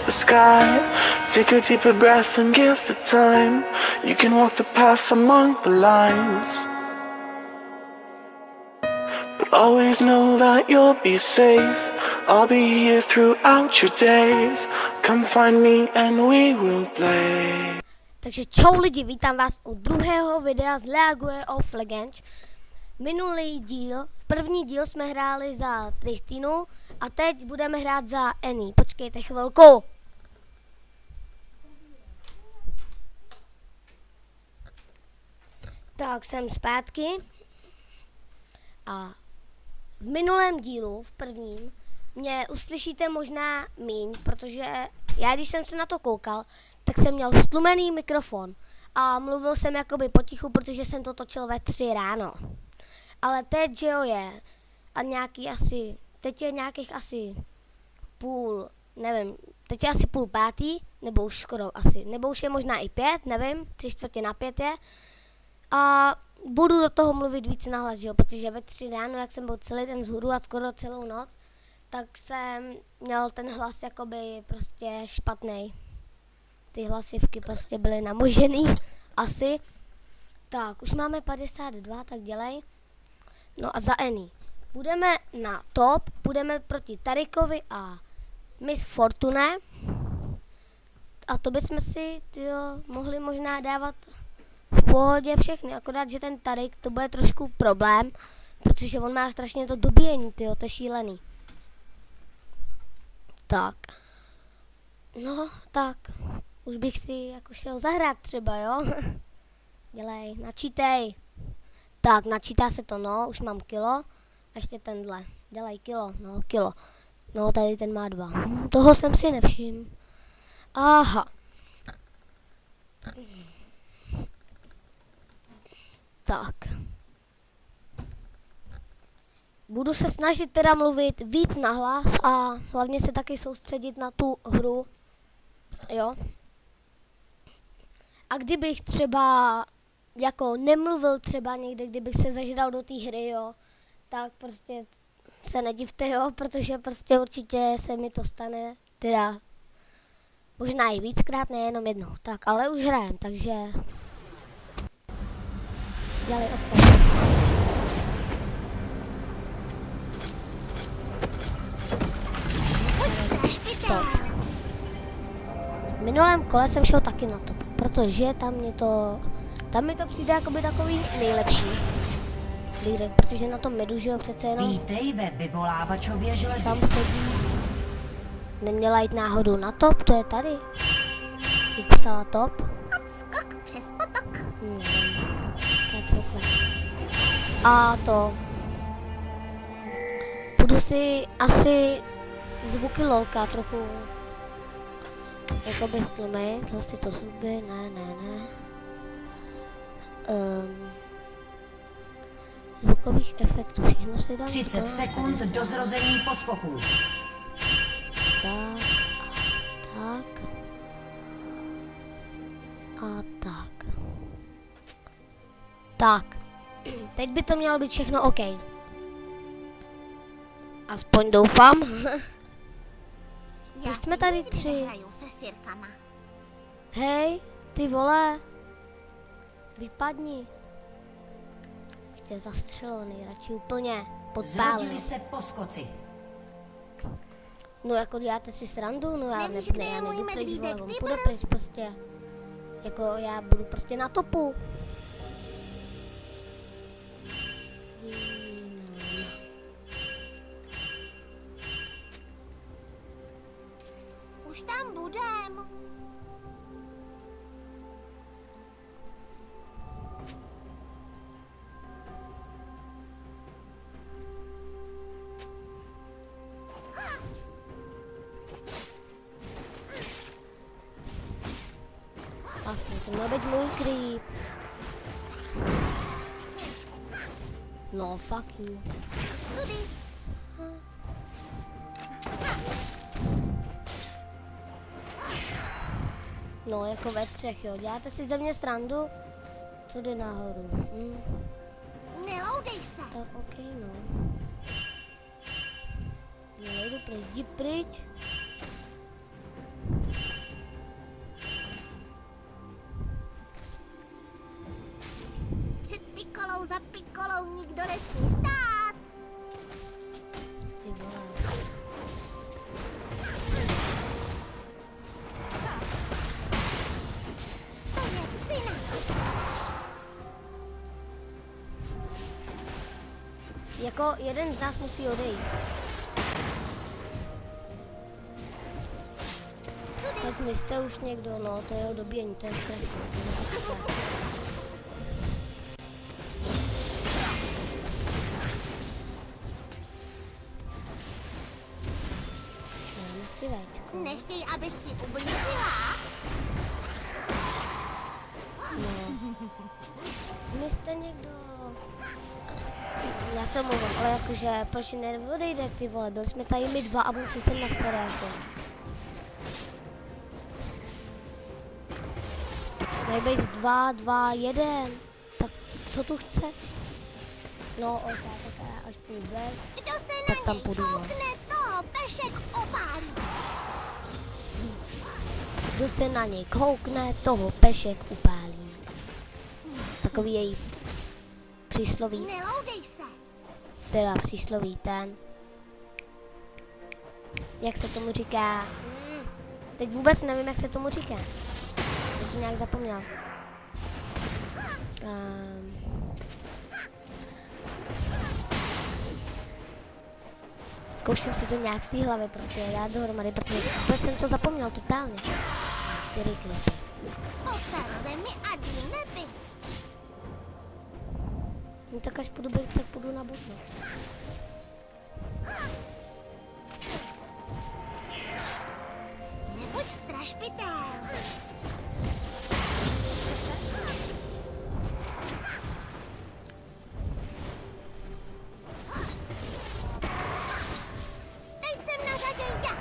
at the sky. Take a deeper breath and give it time. You can walk the path among the lines, but always know that you'll be safe. I'll be here throughout your days. Come find me and we will play. Takže čau lidi, vítám vás u druhého videa z League of Legends. První díl jsme hráli za Tristinu a teď budeme hrát za Annie. Počkejte chvilku. Tak jsem zpátky. A v minulém dílu, v prvním, mě uslyšíte možná míň, protože já když jsem se na to koukal, tak jsem měl stlumený mikrofon a mluvil jsem jakoby potichu, protože jsem to točil ve 3 ráno. Ale teď, že jo, je a teď je nějakých asi teď je asi 4:30, nebo už skoro asi, nebo už je možná i 5, nevím, 3:45 je. A budu do toho mluvit víc nahlas, že jo, protože ve 3 ráno, jak jsem byl celý den vzhůru a skoro celou noc, tak jsem měl ten hlas jakoby prostě špatný. Ty hlasivky prostě byly namožený, asi. Tak, už máme 52, tak dělej. No a za Annie. Budeme na top, budeme proti Tarikovi a Miss Fortune. A to bychom si mohli možná dávat v pohodě všechny, akorát, že ten Tarik, to bude trošku problém, protože on má strašně to dobíjení, to je šílený. Tak. No, tak. Už bych si jako šel zahrát třeba, jo? Dělej, načítej. Tak, načítá se to, no, už mám kilo. A ještě tenhle. Dělej kilo. No, tady ten má 2. Toho jsem si nevšiml. Aha. Tak. Budu se snažit teda mluvit víc nahlas a hlavně se taky soustředit na tu hru. Jo. A kdybych třeba jako nemluvil třeba někde, kdybych se zažral do té hry, jo, tak prostě se nedivte, jo, protože prostě určitě se mi to stane, teda možná i víckrát, nejenom jednou. Tak, ale už hrajem, takže dělej odpověď. V minulém kole jsem šel taky na top, protože tam mi to přijde jakoby takový nejlepší, bych řekl, protože na tom medu, že jo, přece jenom vítej ve vyvolávačově žledě. Tam chodí. Neměla jít náhodou na top, to je tady. Teď psala top. Skok přes potok. A to. Budu si asi zvuky lolka trochu jakoby stlumit, hlasy to zuby, ne. Zvukových efektů, všechno si dám. 30 sekund do zrození poskoků. Tak. A tak. Tak. Teď by to mělo být všechno OK. Aspoň doufám. Proč jsme tady 3? Hej, ty vole. Vypadni. Ještě zastřelený, radši úplně podpálil. Zrodili se poskoci. No jako děláte si srandu, no já nejdu pryč, vole, on půjde pryč prostě. Jako já budu prostě na topu. Už tam budem. Ach, to měl být můj creep. No, fuck you. No, jako ve 3, jo. Děláte si ze mě srandu? Co jde nahoru? Neloudej se. Tak, OK, no. Nejdu pryč, jdi pryč. za pikolou nikdo nesmí stát. Ty vole. To je psina. Jako jeden z nás musí odejít. Tak my jste už někdo, no, to je o dobíjení, to je stresný. Máme si véčko. Nechtěj, abych ti ublížila. No. My jste někdo. Já se omlouvám, ale jakože, proč neodejde ty vole, byli jsme tady my dva a on si sem nasere jako. Mají být 2, 2, 1. Tak co tu chceš? No, ok, tak až půjde, Kdo se tak na tam něj půjdu. No. koukne, toho pešek opálí. Kdo se na něj koukne, toho pešek upálí. Takový její přísloví, Neloudej se. teda přísloví ten. Jak se tomu říká? Teď vůbec nevím, jak se tomu říká. Jsem to nějak zapomněl. Zkouším si to nějak v té hlavě prostě dát dohromady, protože vůbec jsem to zapomněl totálně. 4 klipy. Pochal zemi a dí neby. No tak až půjdu být, tak půjdu na botno. Nebuď strašpitel. Teď jsem na řadě já.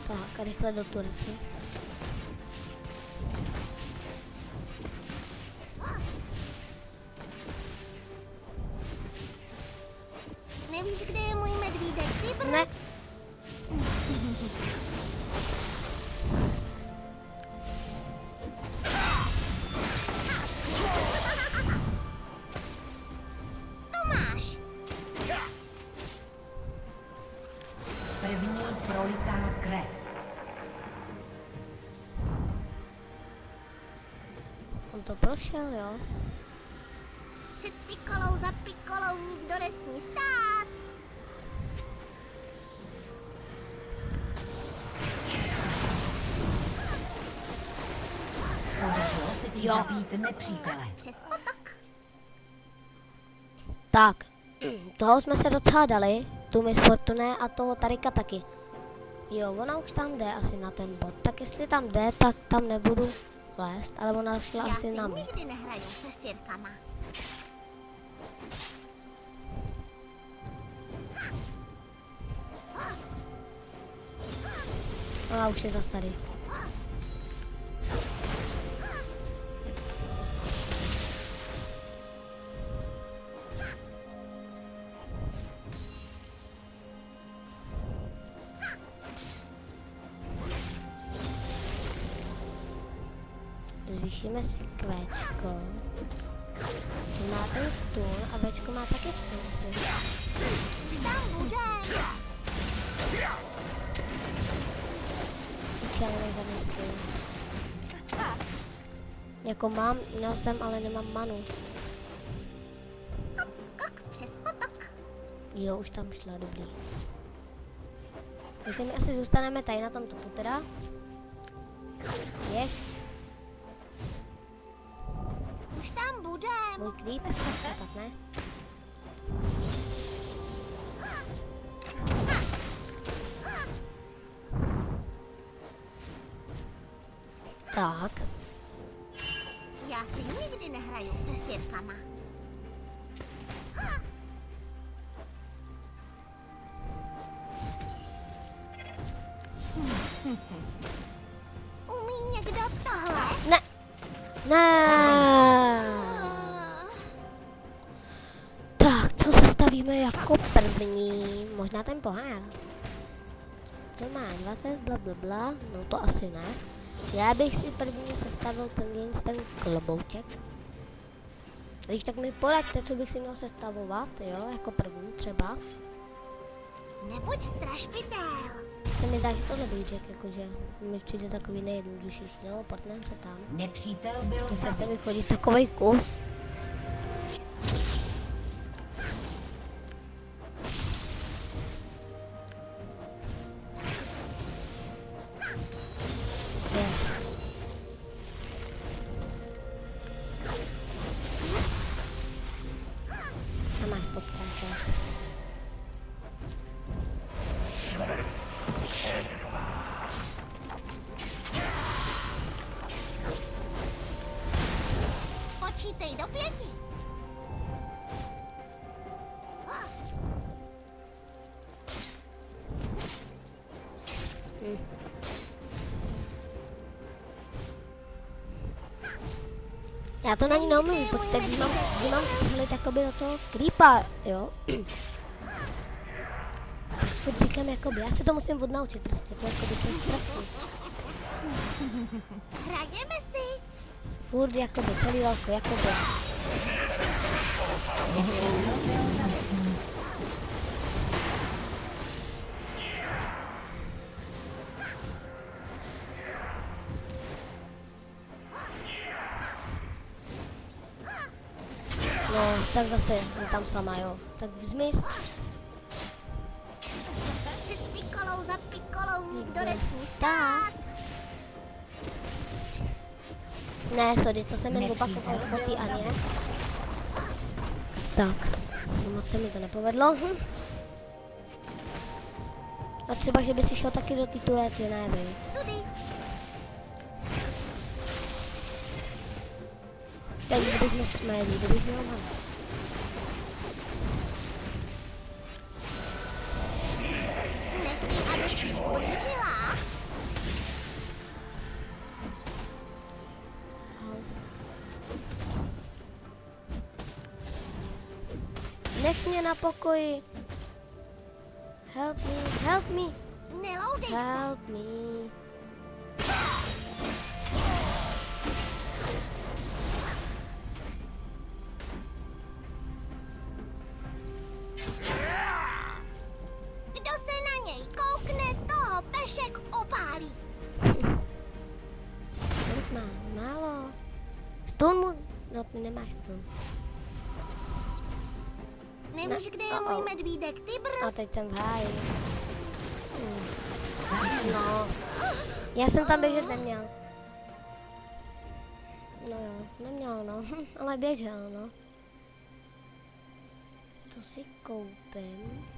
Tak a rychle do turety. Nevíš, kde je můj medvídek, ty brz? Ne. To máš. První prolitá krev. On to prošel, jo? Před pikolou za pikolou nikdo nesmí stát. Podařilo se ti Jo. zabít nepřítele. Přes potok. Tak, toho jsme se docela dali, tu Miss Fortune a toho Tarika taky. Jo, ona už tam jde asi na ten bod, tak jestli tam jde, tak tam nebudu lézt, ale ona šla Já asi si na mě. nikdy nehraju se sirkama. A už je zas tady. Zvýšíme si kvéčko. Má ten stůl a Včko má taky stůl asi. Tam bude. Učelné zamysky. Jako mám, měl jsem, ale nemám manu. Hop, skok přes potok. Jo, už tam šla, dobrý. Takže my asi zůstaneme tady na tom topu teda. Jež, Už tam bude. můj creep, no, tak ne. Tak, Já si nikdy nehraju se sirkama. Umí někdo tohle? ne, ne. Tak, co se stavíme jako první? Možná ten pohár. Co má 20, blablabla, no to asi ne. Já bych si první sestavil ten klobouček. Když tak mi poraďte, co bych si měl sestavovat, jo, jako první třeba. Nebuď strašpitel. Se mi zdá, že tohle bych řekl, jakože mi přijde takový nejjednodušší, no, portneme se tam. Nepřítel byl Zase se zabit. mi chodí takovej kus. Je. A máš potkáče. Počítej do 5. Já to na ní neumím počítat, když mám střelit jakoby do toho creepa, jo. Furt říkám jakoby, já se to musím odnaučit prostě, to jakoby to je strašný. Hrajeme si. Furt jakoby, celý velko, jakoby. No, tak zase jsem tam sama, jo. Tak zmiz. Před pikolou za pikolou nikdo nesmí stát. Ne, sorry, to jsem jen opakoval po té Aně. Tak, no, moc se mi to nepovedlo. A třeba, že by si šel taky do té turety, nevím. Tudy. Tak kdybych měl médií, kdybych měl mám. Nechci, aby ti ublížila. Nech mě na pokoji. Help me, help me, Neloudej se. help me. Kdo se na něj koukne, toho pešek opálí. Kolik má? Málo. Stůl mu... No, ty nemáš stůl. Nevíš, kde je můj medvídek, ty A brz. teď jsem v háji. No. Já jsem tam běžet neměl. No jo, neměl no, ale běžel no. To si koupím.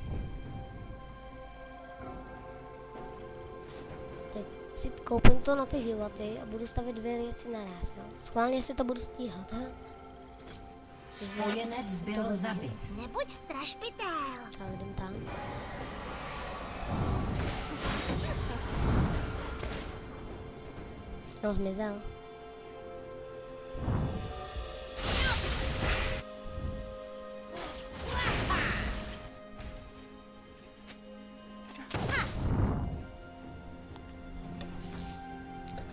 Teď si koupím to na ty životy a budu stavit 2 věci naraz, jo. Schválně si to budu stíhat, ha? Spojenec byl zabit. Nebuď strašpitel. Tak jdem tam. No, zmizel.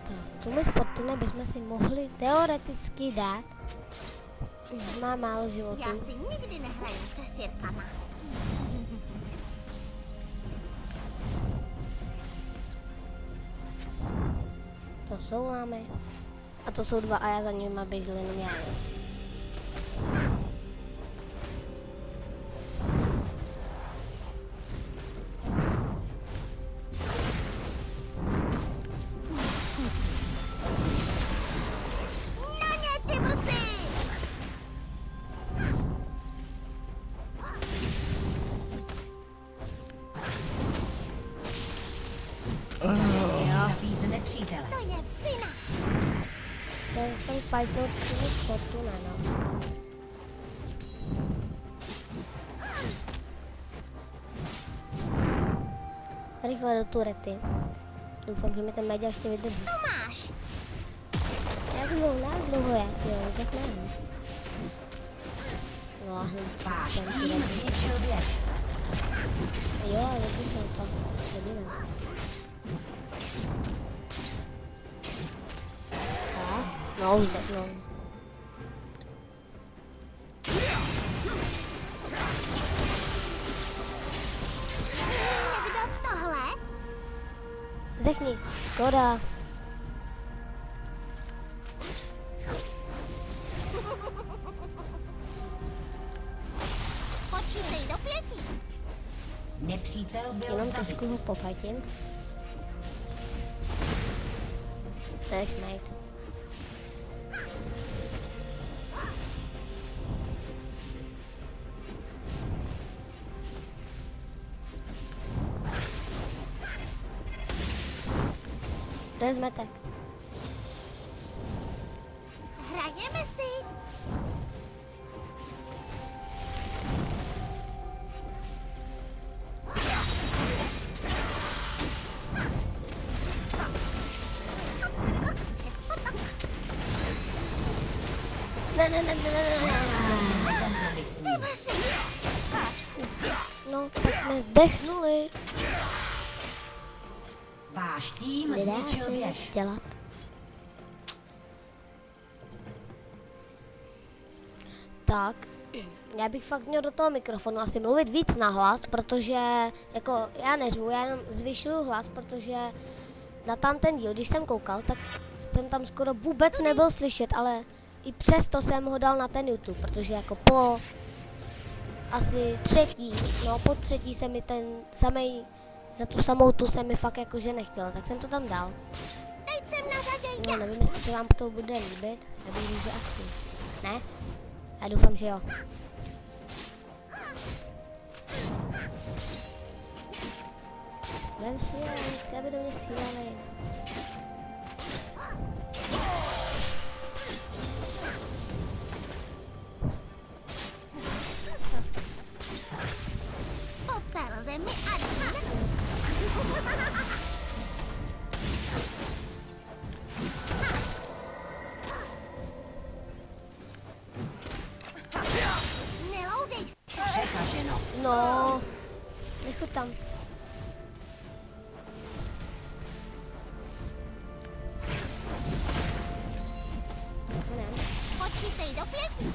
Tak, tu mi z Fortuna bychom si mohli teoreticky dát. Má málo životů. Já si nikdy nehraju se sirkama. To jsou lámy. A to jsou 2 a já za nimi běžel jenom já. Jo. Na ně, ty brzy! Zabít nepřítele. To je psina. Ten jsem fajtnout přímo z Fortuna, no. Rychle do turety. Doufám, že mi ten média ještě vydrží. To máš. Jak dlouho je? Jo, vůbec nevím. No a hned Váš ten tým turety. zničil věž. Jo, ale vydržel to. Sedíme. Tak, no už jde, no. Řekni. Škoda. Počítej do 5. Nepřítel byl Jenom zabit. trošku ho popatím. Nech najít. To je zmetek. Hrajeme si. Ne. Kompromisní. No, tak jsme zdechnuli. Váš tým Nedá zničil se věž. nic dělat. Tak, já bych fakt měl do toho mikrofonu asi mluvit víc nahlas, protože jako já neřvu, já jenom zvyšuju hlas, protože na tam ten díl, když jsem koukal, tak jsem tam skoro vůbec nebyl slyšet, ale i přesto jsem ho dal na ten YouTube, protože jako po asi po třetí se mi ten samej, za tu samou tu se mi fakt jakože nechtělo, tak jsem to tam dal. Teď jsem na řadě No, já. nevím, jestli se vám to bude líbit, nebo že asi. Ne? Já doufám, že jo. Vem si je, chci, aby do mě stříleli. Popel zemi a dna. Neloudej se. Překaženo. No, nechutám. Počítej do 5.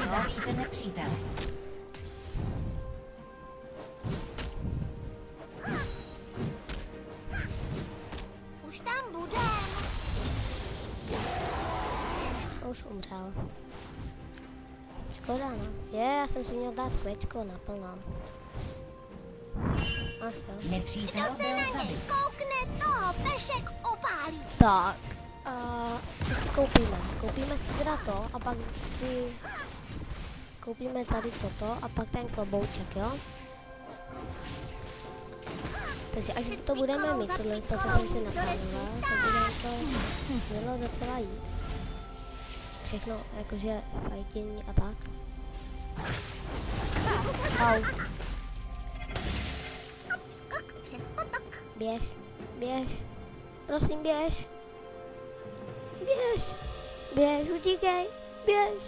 Zabijte nepřítele. Už tam budem. Už umřel. Škoda, no. Já jsem si měl dát kvěčko naplno. Ach jo. Kdo Nepřítel se na byl něj zabit. koukne, toho pešek opálí. Tak, co si koupíme? Koupíme si teda to a pak si koupíme tady toto a pak ten klobouček, jo? Takže až to budeme mít, tohle to, co jsem si napravila, tak bude to mělo docela jít. Všechno, jakože fajtění a tak. Au, Skok přes potok. běž, běž, prosím běž. Běž, běž, utíkej, běž.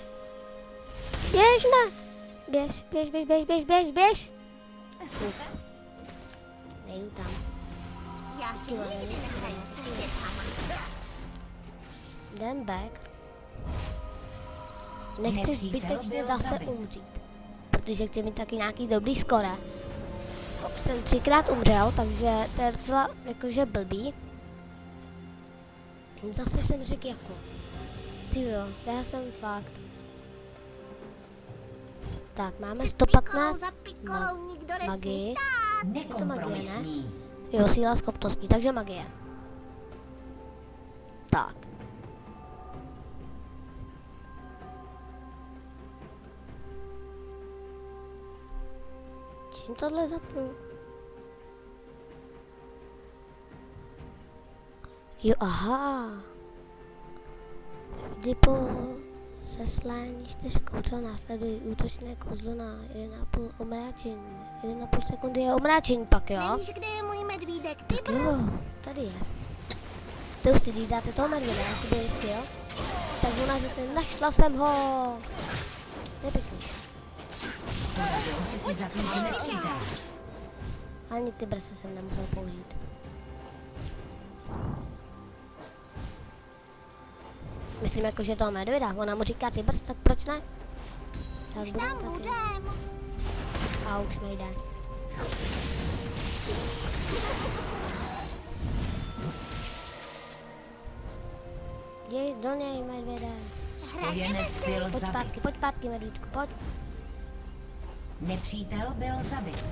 Běž, ne. Běž. Uf. Nejdu tam. Já si nikdy nehraju se světlama. Jdem back. Nechci Nepřítel zbytečně byl zase zabit. umřít. Protože chci mít taky nějaký dobrý skore. Už jsem 3krát umřel, takže to je docela jakože blbý. Zase jsem řekl jako. Ty jo, já jsem fakt. Tak, máme 115 Za pikolou nikdo nesmí magii. stát. to magie, ne? Nekompromisní. Jo, síla schopností, takže magie. Tak. Čím tohle zapnu? Jo, aha. Vždy po seslání 4 kouzel následují útočné kouzlo na 1,5 omráčení. 1,5 sekundy je omráčení pak, jo? Nevíš, kde je můj medvídek, ty Tak jo, tady je. To už si, když dáte toho medvěda, jaký byl jistý, jo? Tak ona řekne, našla jsem ho. To je pěkný. Podařilo se ti zabít nepřítele. Ani ty brse jsem nemusel použít. Myslím jako, že toho medvěda. Ona mu říká ty brz, tak proč ne? Tak budu Tam taky. budem. A už nejde. Běž do něj, medvěde. Spojenec byl zabit. Pojď zpátky, medvídku, pojď. Nepřítel byl zabit.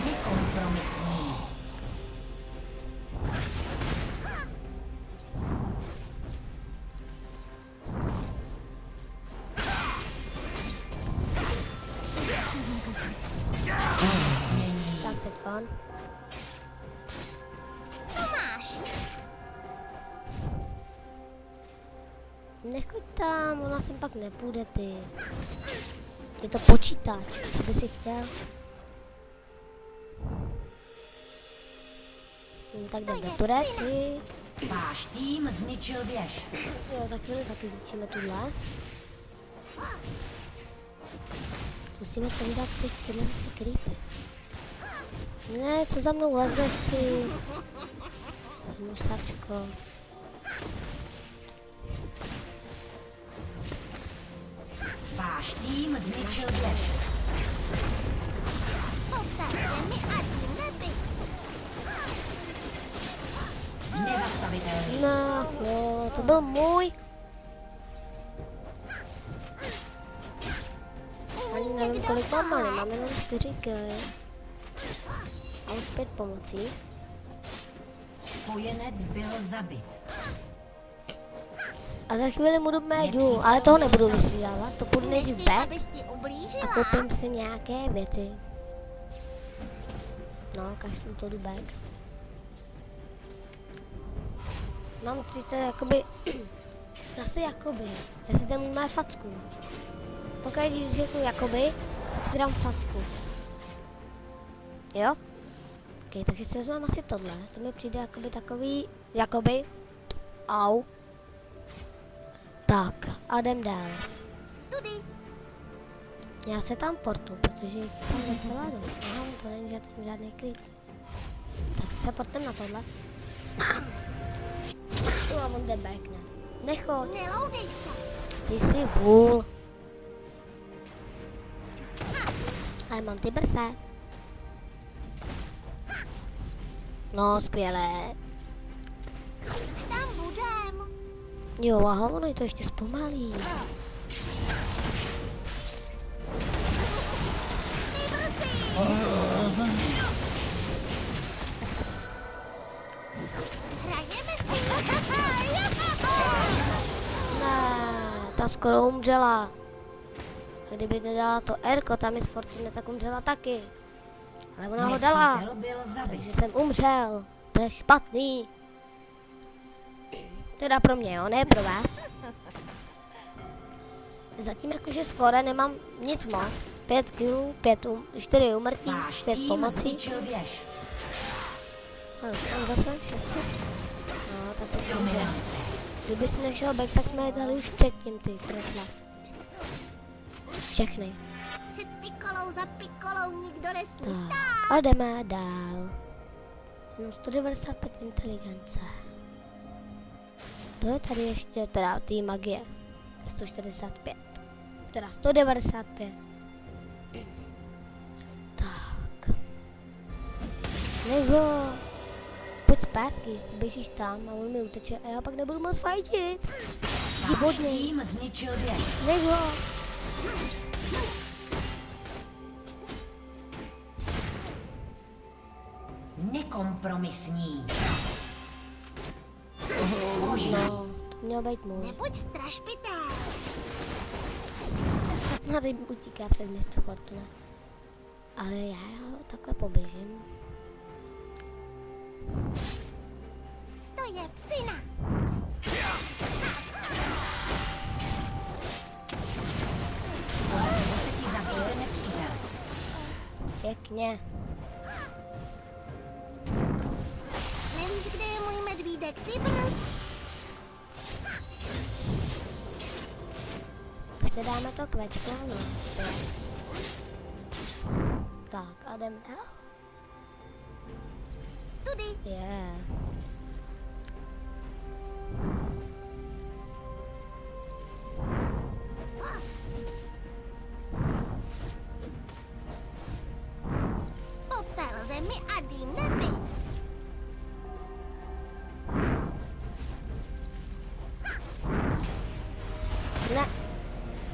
Nekompromisní. Tak teď on. To máš. Nechoď tam, ona sem pak nepůjde, ty. Je to počítač, co by si chtěl? Tak jdem do turety. Váš tým zničil věž. Jo, za chvíli taky zničíme tuhle. Musíme se vydat tyhle creepy. Ne, co za mnou lezeš, ty? Musačko. Váš tým zničil věž. Poptej mi a tím nebyt. Nezastavitelný. No, jo, to byl můj. Ani nevím, kolik mám, ale mám jenom 4 killy. A už 5 pomocí. Spojenec byl zabit. A za chvíli mu jdu, ale toho nebudu vysílávat, to půjdu nejdřív Nechci, back abych ti a ublížila. koupím si nějaké věci. No, kašlu to jdu back. Mám 30 jakoby, zase jakoby, já si tam má facku. Pokud když řeknu jakoby, tak si dám facku. Jo? Ok, takže si vezmeme asi tohle, to mi přijde jakoby takový, jakoby, au. Tak, a jdem dál. Tudy. Já se tam portu, protože tam docela jdu. Aha, to není žádný klid. Tak se portem na tohle. Tu a on jde back, ne. Nechoď, Neloudej se. ty jsi vůl. Ale mám ty brse. No, skvělé. Tam budem. Jo, aha, ono je to ještě zpomalí. Hrajeme si. Ne, ta skoro umřela. A kdyby nedala to Erko, tam je z Fortune, tak umřela taky. Ale ona ho dala, Nepřítel byl zabit. takže jsem umřel. To je špatný. Teda pro mě, jo, ne pro vás. Zatím jakože skoro nemám nic moc. 5 killů, 4 umrtí, Váš 5 tým pomocí. zničil věž. Ano, mám zase 600. No, tak to umřel. Dominace. Kdyby si nešel back, tak jsme je dali už předtím, ty trotla. Všechny. Před pikolou za pikolou nikdo nesmí Tak. stát. A jdeme dál. No 195 inteligence. To je tady ještě teda tý magie. 145. Teda 195. Tak. Nebo pojď zpátky, běžíš tam a on mi uteče a já pak nebudu moc fajtit. Jdi Váš pod něj. tým zničil věž. Nebo Nekompromisní. no, to měl být můj. Nebuď strašpité. No teď utíká před město Fortuna. Ale já ho takhle poběžím. To je psina. Podařilo se ti zabít nepřítel. Pěkně. Nevíš, kde je můj medvídek, ty brz? Už si dáme to kvečko, no. Tak a jdeme dál. Tudy. Yeah. Poptal zemi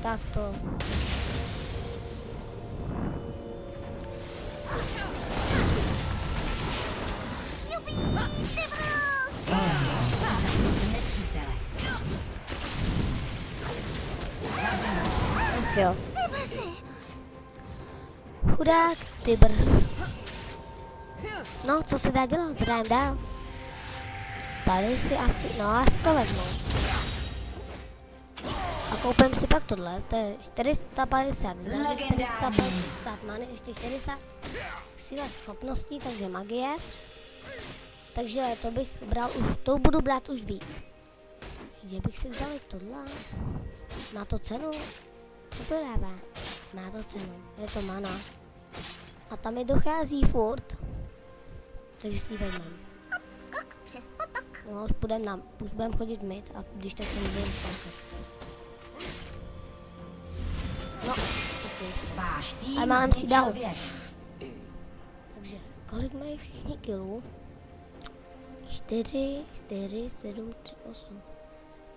tak to. Jupi, ty brus! Zabijte nepřítele. Ach jo. Ty brusy! Chudák, ty brz. No, co se dá dělat? Hrajeme dál. Tady si asi to vezmu. A koupím si pak tohle, to je 450 zdraví, 450 many, ještě 60 síla schopností, takže magie. Takže to bych bral už, to budu brát už víc. Že bych si vzal i tohle. Má to cenu? Co to dává? Má to cenu, je to mana. A tam mi dochází furt. Takže si ji vezmeme. Hop, skok přes potok. No, už budeme chodit mid a když tak se nebudeme skákat. No, okay. Váš tým Ale mám si zničil dal. věž. Takže, kolik mají všichni kilů? 4, 7, 3, 8.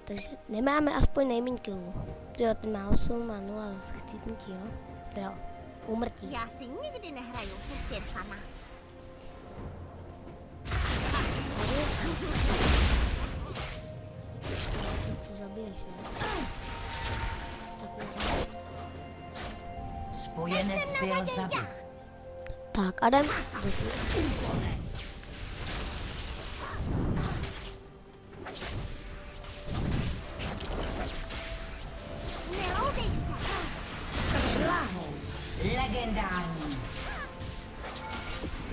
Takže nemáme aspoň nejméně kilů. Jo, ten má 8, má 0 z chcípnutí, jo? Teda, úmrtí. Já si nikdy nehraju se sirkama. To zabiješ, ne? Tak můžeme. Spojenec byl zabit. Tak, Adam. Neloudej se. Šláhou. Legendární.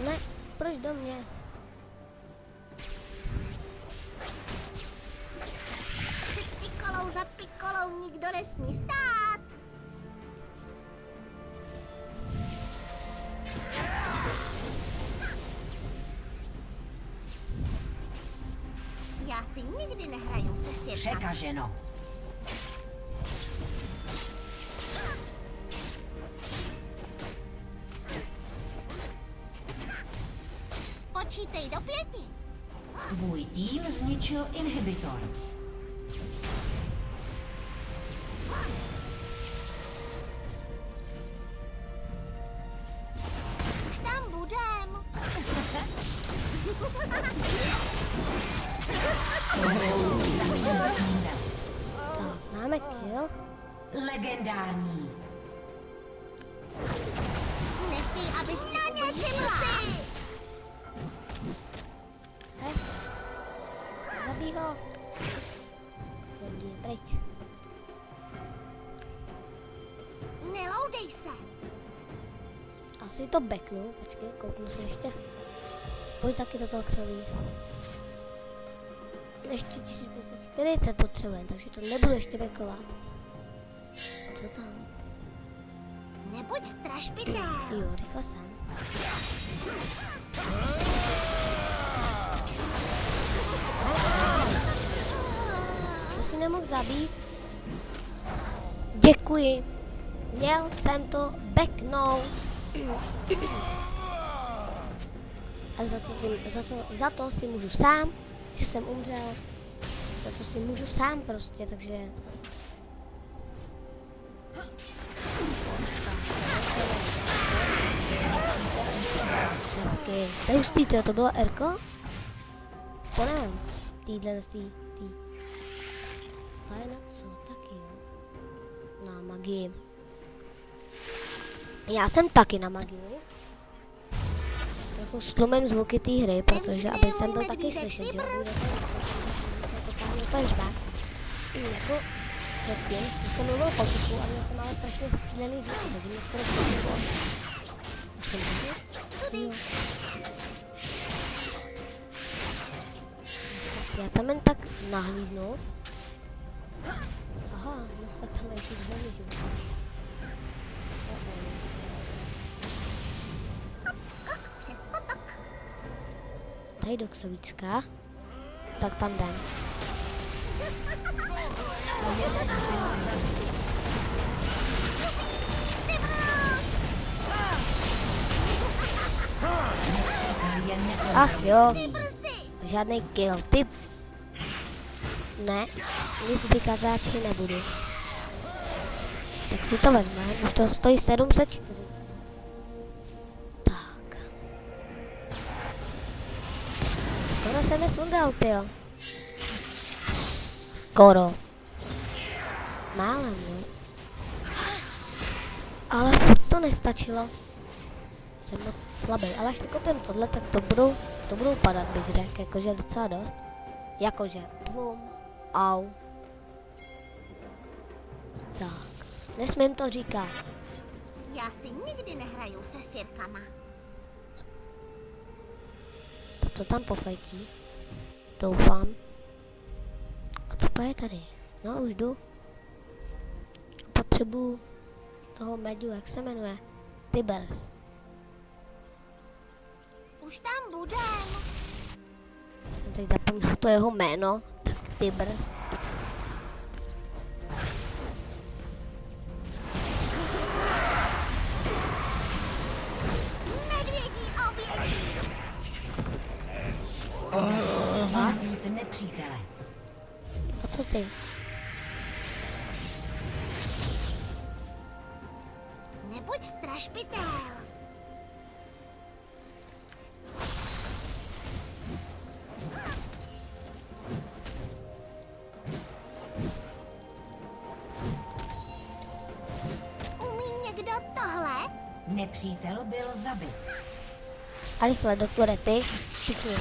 Ne, proč do mě? Před pikolou za pikolou nikdo nesmí stát. Já si nikdy nehraju se sirkama. Překaženo. Počítej do 5. Tvůj tým zničil inhibitor. Tam budem. Tak, máme kill. Legendární. Nechtěj, aby na ně ty brusy. Zabij ho. Dobrý, je pryč. Neloudej se. Asi to backnu, počkej, kouknu se ještě. Pojď taky do toho křoví. Ještě 1540 potřebujeme, takže to nebudu ještě backovat. Co tam? Nebuď strašbitel. Jo, rychle sem. To si nemohl zabít. Děkuji. Měl jsem to backnout. A za to si můžu sám, že jsem umřel. Za to si můžu sám prostě, takže... Hezky. To je hustý, to bylo Erko? To nevím. Týhle. Ale na co? Taky jo. Na magii. Já jsem taky na magii. Trochu slumím zvuky té hry, protože aby jsem byl taky slyšet, že jo. Jako předtím, když jsem mluvil po tichu a měl jsem ale strašně zesílený zvuky, takže mě skoro přijde. Už jsem tady? Já tam jen tak nahlídnu. Aha, no tak tam ještě zhledný život. Hop, skok přes potok. Tady do Ksovícka. Tak tam jdem. Ach jo, Ty brusy. žádný kill. Ty... Ne, nic říkat radši nebudu. Tak si to vezmeme, už to stojí 740. Tak. Skoro se nesundal, tyjo. Skoro. Málem, no. Ale furt to nestačilo. Jsem moc slabý, ale až si koupím tohle, tak to budou padat, bych řekl, jakože docela dost. Jakože, au. Tak, nesmím to říkat. Já si nikdy nehraju se sirkama. Tak to tam pofajtí. Doufám. A co je tady? No, už jdu. Potřebuju toho medu, jak se jmenuje? Tibers. Už tam budem. Jsem teď zapomněl to jeho jméno. Tak Tibers. Medvědí obědí. Musíte zabít nepřítele. A co ty? Nebuď strašpitel. Umí někdo tohle? Nepřítel byl zabit. A rychle do turety. Všichni.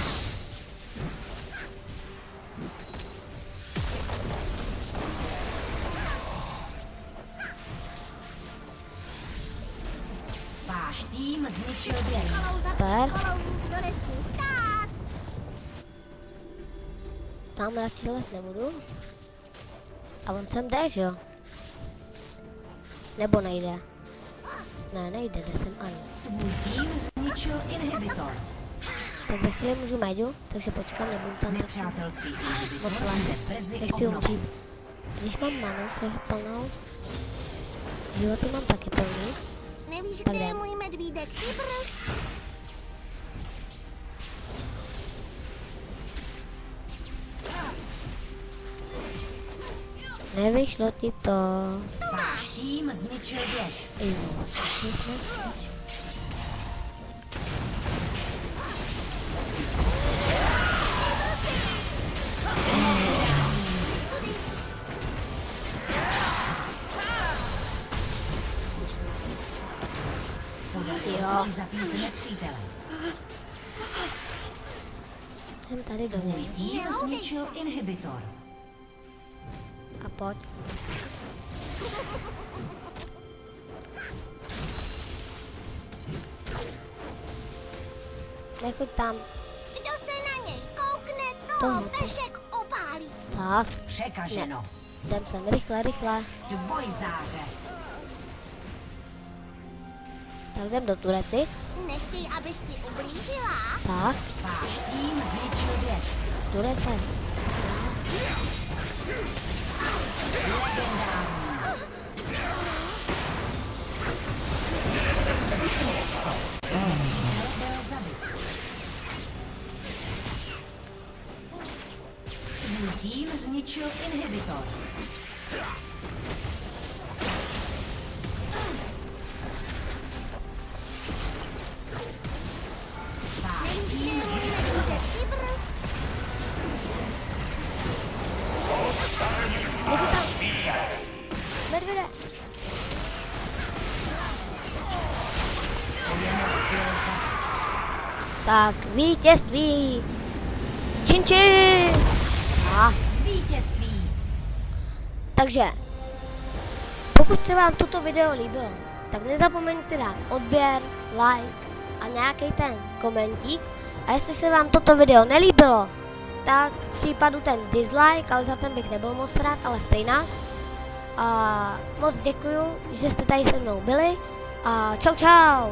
Váš tým zničil věž. Kolou za Super. kolou nikdo nesmí stát. Tam radši les nebudu. A on sem jde, že jo? Nebo nejde? Ne, nejde, jde sem ani. Tvůj tým zničil inhibitor. Tak za chvíli můžu Meďu, takže počkám, nebudu tam Nepřátelský inhibitor moc bude lépe. brzy Nechci obnoven. umřít. Když mám manu plnou, životy mám taky plný. Nevíš, Tak kde je jdem. můj medvídek Tibers? Nevyšlo ti to. Váš tým zničil věž. Jo, Podařilo Jo. se ti zabít nepřítele. jsem tady do Tvůj něj. tým zničil inhibitor. A pojď. Nechoď tam. Kdo se na něj koukne, toho Tohle. pešek opálí. Tak, Překaženo. jdem sem, rychle, rychle. Dvojzářez. Tak jdem do turety. Nechtěj, abych ti ublížila. Tak, Váš tým zničil věž. tureta. Byl zabit. Tvůj tým zničil inhibitor. Váš tým zničil věž. Tibers, Nechoď tam. Medvěde. Spojenec byl zabit. Tak, vítězství. Čin, čin. A, Vítězství. takže, pokud se vám toto video líbilo, tak nezapomeňte dát odběr, like a nějaký ten komentík. A jestli se vám toto video nelíbilo, tak v případu ten dislike, ale za ten bych nebyl moc rád, ale stejná. A moc děkuju, že jste tady se mnou byli a čau čau.